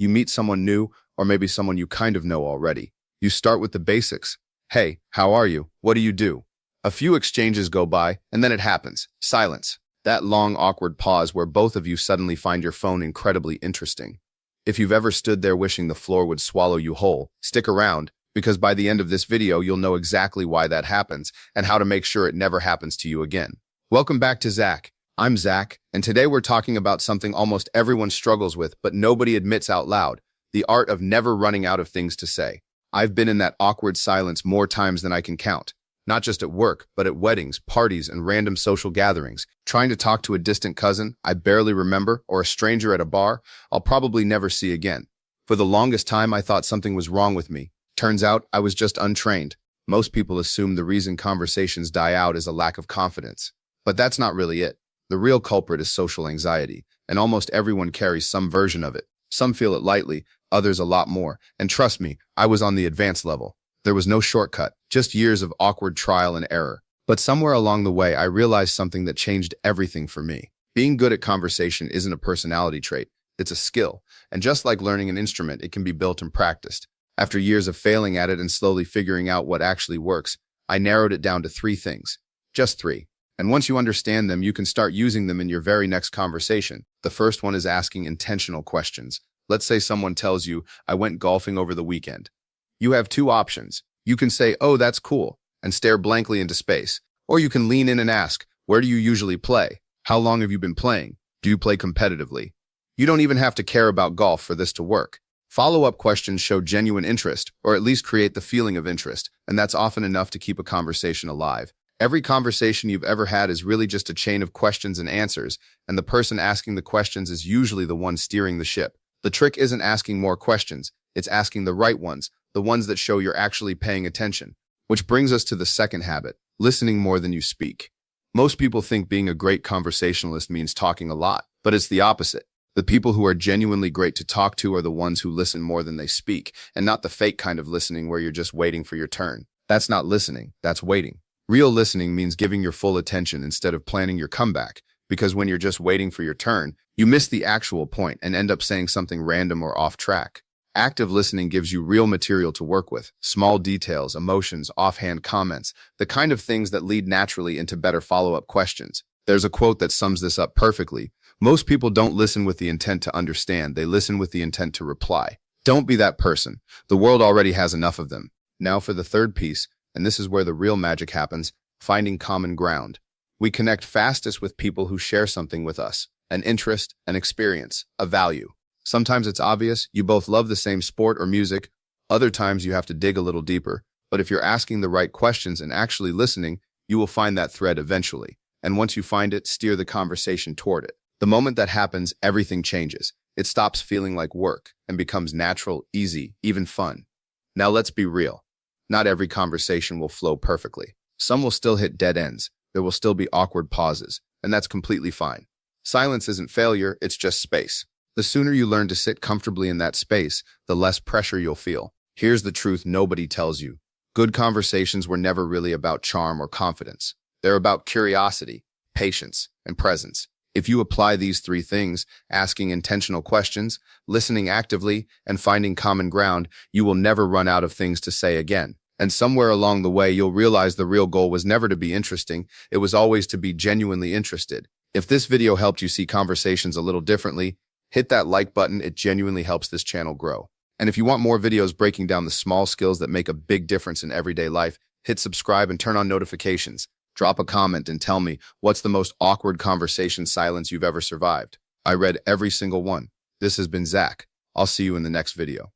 You meet someone new, or maybe someone you kind of know already. You start with the basics. Hey, how are you? What do you do? A few exchanges go by, and then it happens. Silence. That long, awkward pause where both of you suddenly find your phone incredibly interesting. If you've ever stood there wishing the floor would swallow you whole, stick around, because by the end of this video, you'll know exactly why that happens and how to make sure it never happens to you again. Welcome back to Zach. I'm Zach, and today we're talking about something almost everyone struggles with, but nobody admits out loud: the art of never running out of things to say. I've been in that awkward silence more times than I can count. Not just at work, but at weddings, parties, and random social gatherings. Trying to talk to a distant cousin I barely remember, or a stranger at a bar I'll probably never see again. For the longest time, I thought something was wrong with me. Turns out I was just untrained. Most people assume the reason conversations die out is a lack of confidence. But that's not really it. The real culprit is social anxiety, and almost everyone carries some version of it. Some feel it lightly, others a lot more. And trust me, I was on the advanced level. There was no shortcut, just years of awkward trial and error. But somewhere along the way, I realized something that changed everything for me. Being good at conversation isn't a personality trait, it's a skill. And just like learning an instrument, it can be built and practiced. After years of failing at it and slowly figuring out what actually works, I narrowed it down to 3 things. Just 3. And once you understand them, you can start using them in your very next conversation. The first one is asking intentional questions. Let's say someone tells you, "I went golfing over the weekend." You have 2 options. You can say, "Oh, that's cool," and stare blankly into space. Or you can lean in and ask, "Where do you usually play? How long have you been playing? Do you play competitively?" You don't even have to care about golf for this to work. Follow-up questions show genuine interest, or at least create the feeling of interest, and that's often enough to keep a conversation alive. Every conversation you've ever had is really just a chain of questions and answers, and the person asking the questions is usually the one steering the ship. The trick isn't asking more questions, it's asking the right ones, the ones that show you're actually paying attention. Which brings us to the second habit: listening more than you speak. Most people think being a great conversationalist means talking a lot, but it's the opposite. The people who are genuinely great to talk to are the ones who listen more than they speak, and not the fake kind of listening where you're just waiting for your turn. That's not listening, that's waiting. Real listening means giving your full attention instead of planning your comeback, because when you're just waiting for your turn, you miss the actual point and end up saying something random or off track. Active listening gives you real material to work with: small details, emotions, offhand comments, the kind of things that lead naturally into better follow-up questions. There's a quote that sums this up perfectly: "Most people don't listen with the intent to understand, they listen with the intent to reply." Don't be that person. The world already has enough of them. Now for the third piece, and this is where the real magic happens: finding common ground. We connect fastest with people who share something with us: an interest, an experience, a value. Sometimes it's obvious, you both love the same sport or music. Other times you have to dig a little deeper. But if you're asking the right questions and actually listening, you will find that thread eventually. And once you find it, steer the conversation toward it. The moment that happens, everything changes. It stops feeling like work and becomes natural, easy, even fun. Now let's be real. Not every conversation will flow perfectly. Some will still hit dead ends. There will still be awkward pauses, and that's completely fine. Silence isn't failure, it's just space. The sooner you learn to sit comfortably in that space, the less pressure you'll feel. Here's the truth nobody tells you: good conversations were never really about charm or confidence. They're about curiosity, patience, and presence. If you apply these 3 things, asking intentional questions, listening actively, and finding common ground, you will never run out of things to say again. And somewhere along the way, you'll realize the real goal was never to be interesting, it was always to be genuinely interested. If this video helped you see conversations a little differently, hit that like button, it genuinely helps this channel grow. And if you want more videos breaking down the small skills that make a big difference in everyday life, hit subscribe and turn on notifications. Drop a comment and tell me, what's the most awkward conversation silence you've ever survived? I read every single one. This has been Zach. I'll see you in the next video.